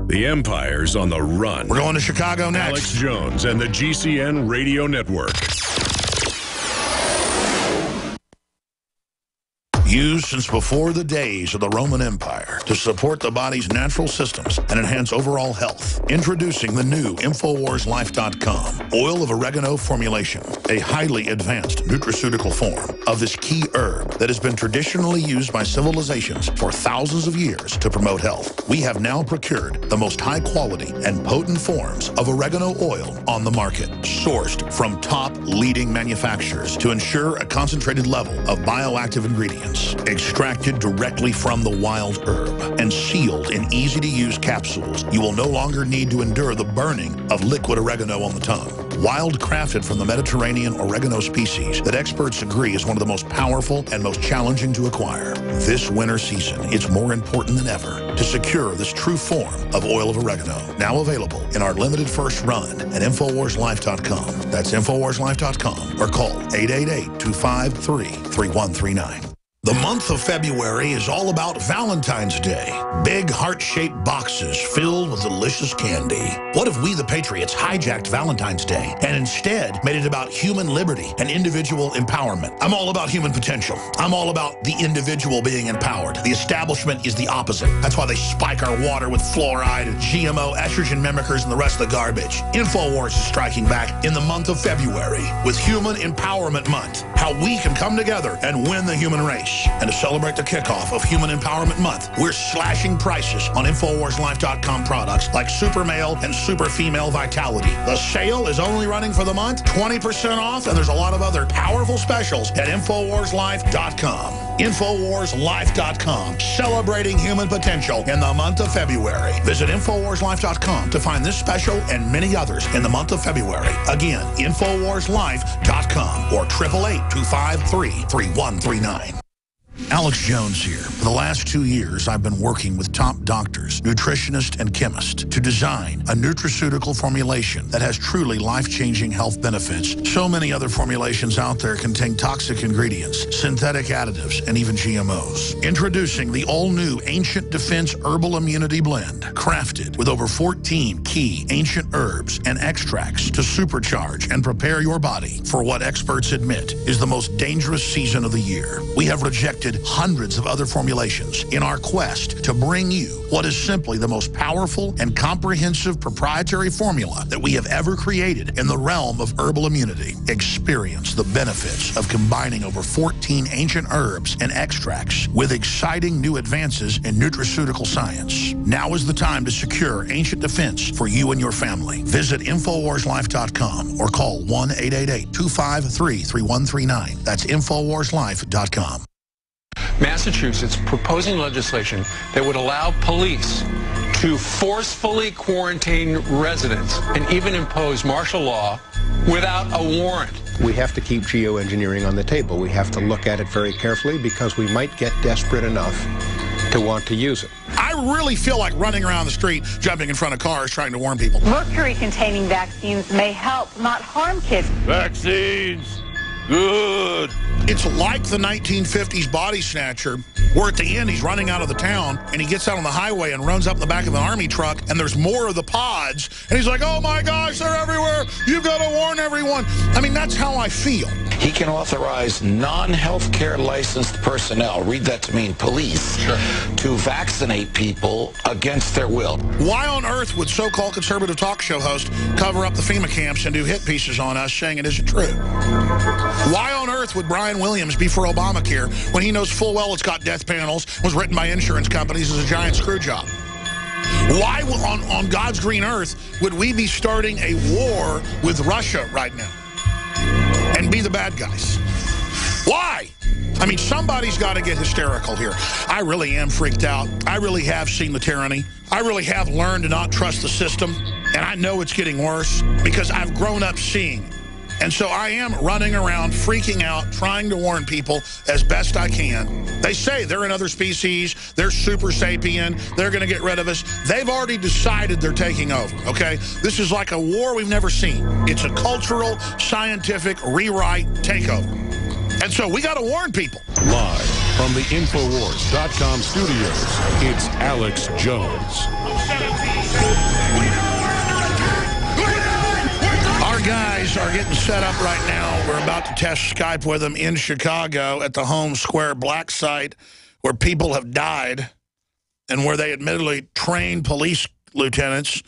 The Empire's on the run. We're going to Chicago next. Alex Jones and the GCN Radio Network. Used since before the days of the Roman Empire to support the body's natural systems and enhance overall health. Introducing the new InfoWarsLife.com oil of oregano formulation, a highly advanced nutraceutical form of this key herb that has been traditionally used by civilizations for thousands of years to promote health. We have now procured the most high quality and potent forms of oregano oil on the market, sourced from top leading manufacturers to ensure a concentrated level of bioactive ingredients. Extracted directly from the wild herb and sealed in easy-to-use capsules, you will no longer need to endure the burning of liquid oregano on the tongue. Wild crafted from the Mediterranean oregano species that experts agree is one of the most powerful and most challenging to acquire. This winter season, it's more important than ever to secure this true form of oil of oregano. Now available in our limited first run at InfoWarsLife.com. That's InfoWarsLife.com or call 888-253-3139. The month of February is all about Valentine's Day. Big heart-shaped boxes filled with delicious candy. What if we, the Patriots, hijacked Valentine's Day and instead made it about human liberty and individual empowerment? I'm all about human potential. I'm all about the individual being empowered. The establishment is the opposite. That's why they spike our water with fluoride and GMO, estrogen mimickers, and the rest of the garbage. InfoWars is striking back in the month of February with Human Empowerment Month. How we can come together and win the human race. And to celebrate the kickoff of Human Empowerment Month, we're slashing prices on InfoWarsLife.com products like Super Male and Super Female Vitality. The sale is only running for the month, 20% off, and there's a lot of other powerful specials at InfoWarsLife.com. InfoWarsLife.com, celebrating human potential in the month of February. Visit InfoWarsLife.com to find this special and many others in the month of February. Again, InfoWarsLife.com or 888-253-3139. Alex Jones here. For the last 2 years, I've been working with top doctors, nutritionists, and chemists to design a nutraceutical formulation that has truly life-changing health benefits. So many other formulations out there contain toxic ingredients, synthetic additives, and even GMOs. Introducing the all-new Ancient Defense Herbal Immunity Blend, crafted with over 14 key ancient herbs and extracts to supercharge and prepare your body for what experts admit is the most dangerous season of the year. We have rejected hundreds of other formulations in our quest to bring you what is simply the most powerful and comprehensive proprietary formula that we have ever created in the realm of herbal immunity. Experience the benefits of combining over 14 ancient herbs and extracts with exciting new advances in nutraceutical science. Now is the time to secure Ancient Defense for you and your family. Visit InfoWarsLife.com or call 1-888-253-3139. That's InfoWarsLife.com. Massachusetts proposing legislation that would allow police to forcefully quarantine residents and even impose martial law without a warrant. We have to keep geoengineering on the table. We have to look at it very carefully because we might get desperate enough to want to use it. I really feel like running around the street, jumping in front of cars, trying to warn people. Mercury-containing vaccines may help, not harm kids. Vaccines. Good. It's like the 1950s Body Snatcher, where at the end he's running out of the town and he gets out on the highway and runs up the back of an army truck and there's more of the pods and he's like, oh my gosh, they're everywhere. You've got to warn everyone. I mean, that's how I feel. He can authorize non-healthcare licensed personnel, read that to mean police, to vaccinate people against their will. Why on earth would so-called conservative talk show host cover up the FEMA camps and do hit pieces on us saying it isn't true? Why on earth would Brian Williams be for Obamacare when he knows full well it's got death panels, was written by insurance companies as a giant screw job? Why on God's green earth would we be starting a war with Russia right now and be the bad guys? Why? I mean, somebody's got to get hysterical here. I really am freaked out. I really have seen the tyranny. I really have learned to not trust the system. And I know it's getting worse because I've grown up seeing it. And so I am running around, freaking out, trying to warn people as best I can. They say they're another species, they're super sapien, they're going to get rid of us. They've already decided they're taking over, okay? This is like a war we've never seen. It's a cultural, scientific rewrite takeover. And so we got to warn people. Live from the Infowars.com studios, it's Alex Jones. set up right now. We're about to test Skype with them in Chicago at the Home Square Black site where people have died and where they admittedly trained police lieutenants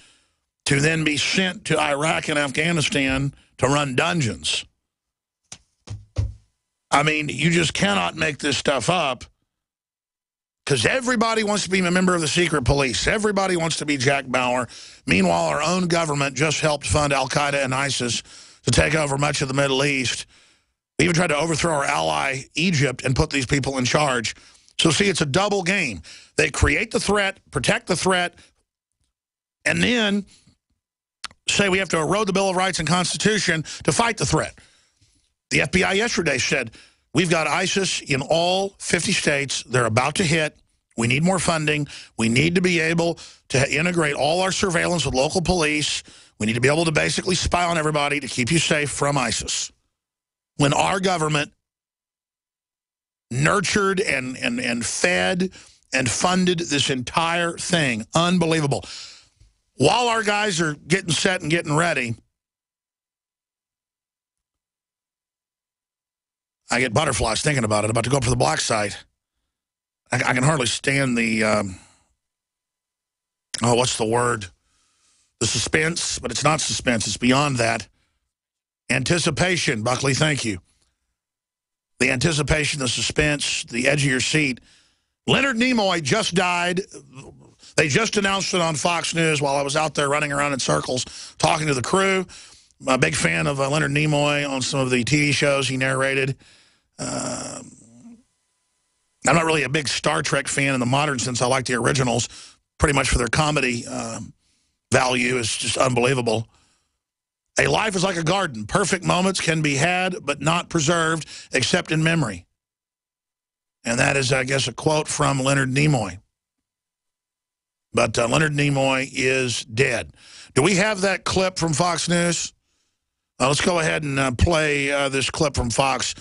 to then be sent to Iraq and Afghanistan to run dungeons. I mean, you just cannot make this stuff up because everybody wants to be a member of the secret police. Everybody wants to be Jack Bauer. Meanwhile, our own government just helped fund Al-Qaeda and ISIS to take over much of the Middle East. We even tried to overthrow our ally, Egypt, and put these people in charge. So, see, it's a double game. They create the threat, protect the threat, and then say we have to erode the Bill of Rights and Constitution to fight the threat. The FBI yesterday said, we've got ISIS in all 50 states. They're about to hit. We need more funding. We need to be able to integrate all our surveillance with local police. We need to be able to basically spy on everybody to keep you safe from ISIS. When our government nurtured and fed and funded this entire thing. Unbelievable. While our guys are getting set and getting ready, I get butterflies thinking about it, about to go up to the black site. I can hardly stand the, what's the word? The suspense, but it's not suspense. It's beyond that. Anticipation, Buckley, thank you. The anticipation, the suspense, the edge of your seat. Leonard Nimoy just died. They just announced it on Fox News while I was out there running around in circles talking to the crew. I'm a big fan of Leonard Nimoy on some of the TV shows he narrated. I'm not really a big Star Trek fan in the modern sense. I like the originals pretty much for their comedy value. Is just unbelievable. A life is like a garden. Perfect moments can be had, but not preserved except in memory. And that is, I guess, a quote from Leonard Nimoy. But Leonard Nimoy is dead. Do we have that clip from Fox News? Let's go ahead and play this clip from Fox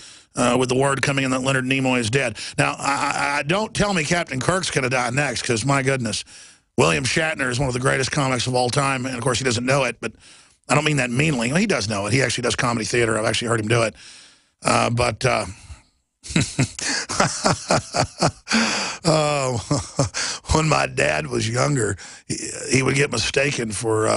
with the word coming in that Leonard Nimoy is dead. Now, I don't tell me Captain Kirk's going to die next, because, my goodness, William Shatner is one of the greatest comics of all time, and, of course, he doesn't know it, but I don't mean that meanly. Well, he does know it. He actually does comedy theater. I've actually heard him do it. When my dad was younger, he would get mistaken for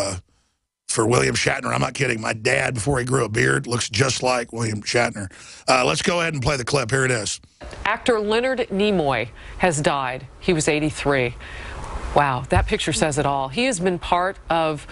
William Shatner. I'm not kidding. My dad, before he grew a beard, looks just like William Shatner. Let's go ahead and play the clip. Here it is. Actor Leonard Nimoy has died. He was 83. Wow, that picture says it all. He has been part of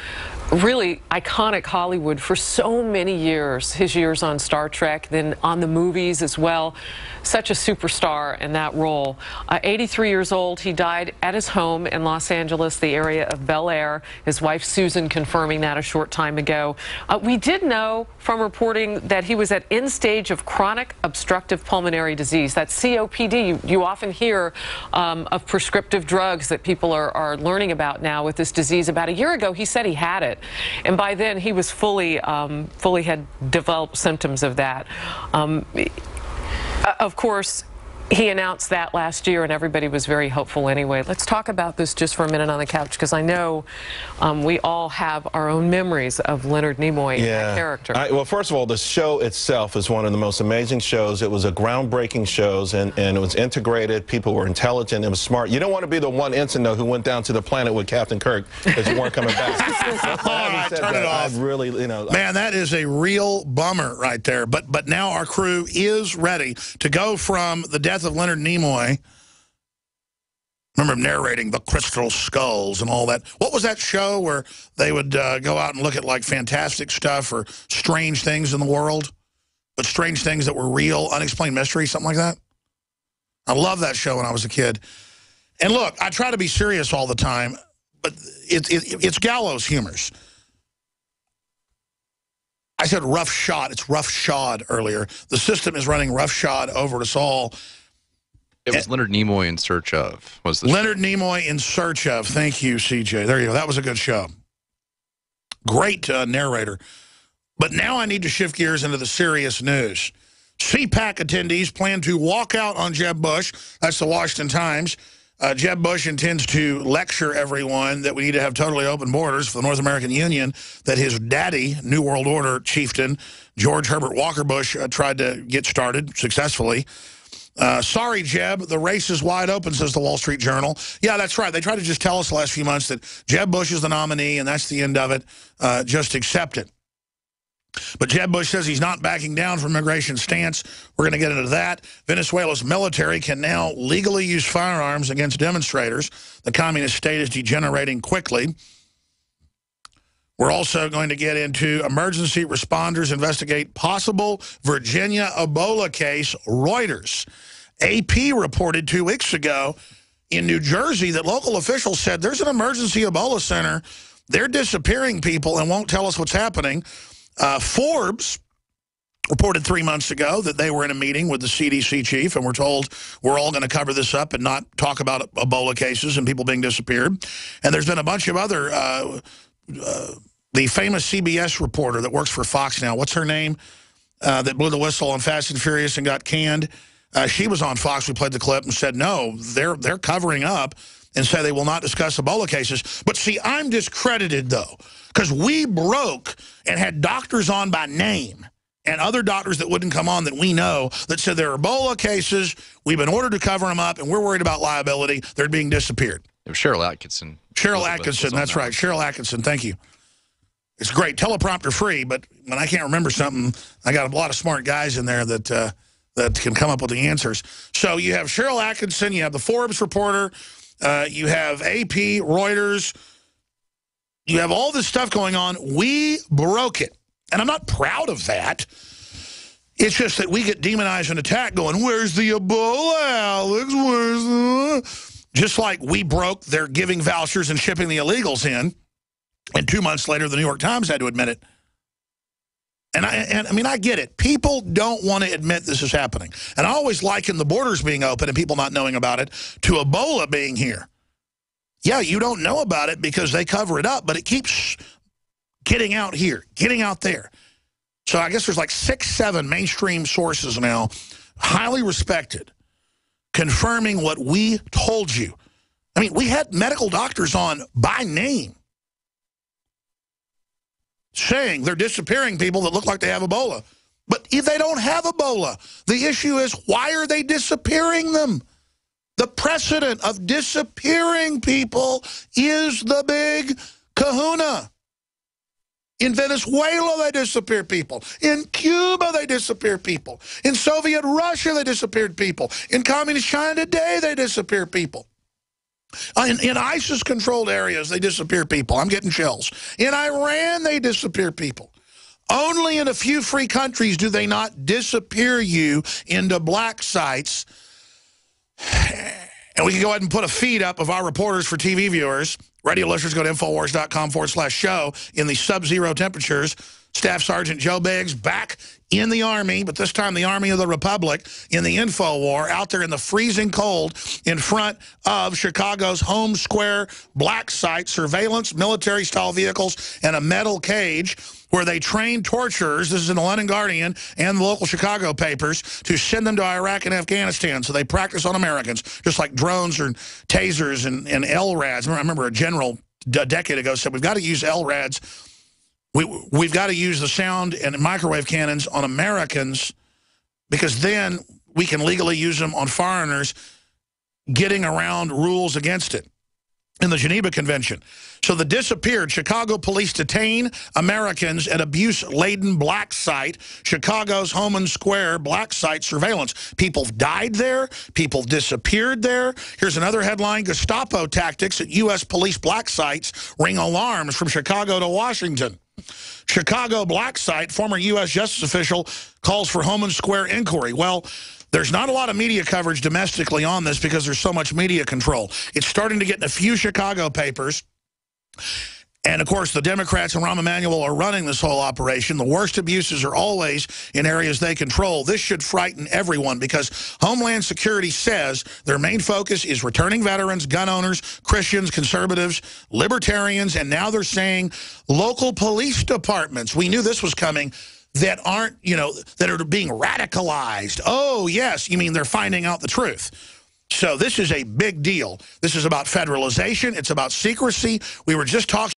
really iconic Hollywood for so many years. His years on Star Trek, then on the movies as well. Such a superstar in that role. 83 years old, he died at his home in Los Angeles, the area of Bel Air. His wife Susan confirming that a short time ago. We did know from reporting that he was at end stage of chronic obstructive pulmonary disease. That's COPD. You often hear of prescriptive drugs that people are learning about now with this disease. About a year ago, he said he had it. And by then, he was fully had developed symptoms of that. Of course, he announced that last year, and everybody was very hopeful anyway. Let's talk about this just for a minute on the couch, because I know we all have our own memories of Leonard Nimoy and that character. Well, first of all, the show itself is one of the most amazing shows. It was a groundbreaking show, and it was integrated. People were intelligent. It was smart. You don't want to be the one ensign, though, who went down to the planet with Captain Kirk because you weren't coming back. All right, turn it off. Really, you know, man, that is a real bummer right there. But now our crew is ready to go from the death of Leonard Nimoy. Remember him narrating the Crystal Skulls and all that. What was that show where they would go out and look at like fantastic stuff or strange things in the world, but strange things that were real, unexplained mysteries, something like that? I loved that show when I was a kid. And look, I try to be serious all the time, but it's gallows humors. I said roughshod. It's roughshod earlier. The system is running roughshod over us all. It was Leonard Nimoy in Search Of. Was the Leonard Nimoy in Search Of. Thank you, CJ. There you go. That was a good show. Great narrator. But now I need to shift gears into the serious news. CPAC attendees plan to walk out on Jeb Bush. That's the Washington Times. Jeb Bush intends to lecture everyone that we need to have totally open borders for the North American Union, that his daddy, New World Order chieftain, George Herbert Walker Bush, tried to get started successfully. Sorry, Jeb, the race is wide open, says the Wall Street Journal. Yeah, that's right. They tried to just tell us the last few months that Jeb Bush is the nominee, and that's the end of it. Just accept it. But Jeb Bush says he's not backing down from immigration stance. We're going to get into that. Venezuela's military can now legally use firearms against demonstrators. The communist state is degenerating quickly. We're also going to get into emergency responders investigate possible Virginia Ebola case. Reuters. AP reported 2 weeks ago in New Jersey that local officials said there's an emergency Ebola center. They're disappearing people and won't tell us what's happening. Forbes reported 3 months ago that they were in a meeting with the CDC chief and were told we're all going to cover this up and not talk about Ebola cases and people being disappeared. And there's been a bunch of other, the famous CBS reporter that works for Fox now, what's her name, that blew the whistle on Fast and Furious and got canned. She was on Fox. We played the clip and said, no, they're covering up and say they will not discuss Ebola cases. But see, I'm discredited, though, because we broke and had doctors on by name and other doctors that wouldn't come on that we know that said there are Ebola cases, we've been ordered to cover them up, and we're worried about liability. They're being disappeared. It was Cheryl Atkinson. Cheryl Atkinson, that's right. Cheryl Atkinson, thank you. It's great, teleprompter free, but when I can't remember something, I got a lot of smart guys in there that that can come up with the answers. So you have Cheryl Atkinson, you have the Forbes reporter, you have AP, Reuters, you have all this stuff going on. We broke it. And I'm not proud of that. It's just that we get demonized and attacked going, where's the Ebola, Alex? Where's the... Just like we broke their giving vouchers and shipping the illegals in. And 2 months later, the New York Times had to admit it. And I mean, I get it. People don't want to admit this is happening. And I always liken the borders being open and people not knowing about it to Ebola being here. Yeah, you don't know about it because they cover it up, but it keeps getting out here, getting out there. So I guess there's like 6, 7 mainstream sources now, highly respected, confirming what we told you. I mean, we had medical doctors on by name saying they're disappearing people that look like they have Ebola. But if they don't have Ebola, the issue is, why are they disappearing them? The precedent of disappearing people is the big kahuna. In Venezuela, they disappear people. In Cuba, they disappear people. In Soviet Russia, they disappeared people. In communist China today, they disappear people. In ISIS-controlled areas, they disappear people. I'm getting chills. In Iran, they disappear people. Only in a few free countries do they not disappear you into black sites. And we can go ahead and put a feed up of our reporters for TV viewers. Radio listeners, go to Infowars.com/show. In the sub-zero temperatures, Staff Sergeant Joe Biggs back in the Army, but this time the Army of the Republic in the info war, out there in the freezing cold in front of Chicago's Home Square black site, surveillance, military-style vehicles, and a metal cage where they train torturers, this is in the London Guardian and the local Chicago papers, to send them to Iraq and Afghanistan. So they practice on Americans, just like drones or tasers and LRADs. I remember a general a decade ago said, we've got to use LRADs. We've got to use the sound and microwave cannons on Americans because then we can legally use them on foreigners, getting around rules against it in the Geneva Convention. So the disappeared Chicago police detain Americans at abuse-laden black site, Chicago's Homan Square black site surveillance. People died there. People disappeared there. Here's another headline. Gestapo tactics at U.S. police black sites ring alarms from Chicago to Washington. Chicago black site, former U.S. justice official calls for Homan Square inquiry. Well, there's not a lot of media coverage domestically on this because there's so much media control. It's starting to get in a few Chicago papers. And, of course, the Democrats and Rahm Emanuel are running this whole operation. The worst abuses are always in areas they control. This should frighten everyone because Homeland Security says their main focus is returning veterans, gun owners, Christians, conservatives, libertarians, and now they're saying local police departments. We knew this was coming. That aren't, you know, that are being radicalized. Oh, yes, you mean they're finding out the truth. So this is a big deal. This is about federalization. It's about secrecy. We were just talking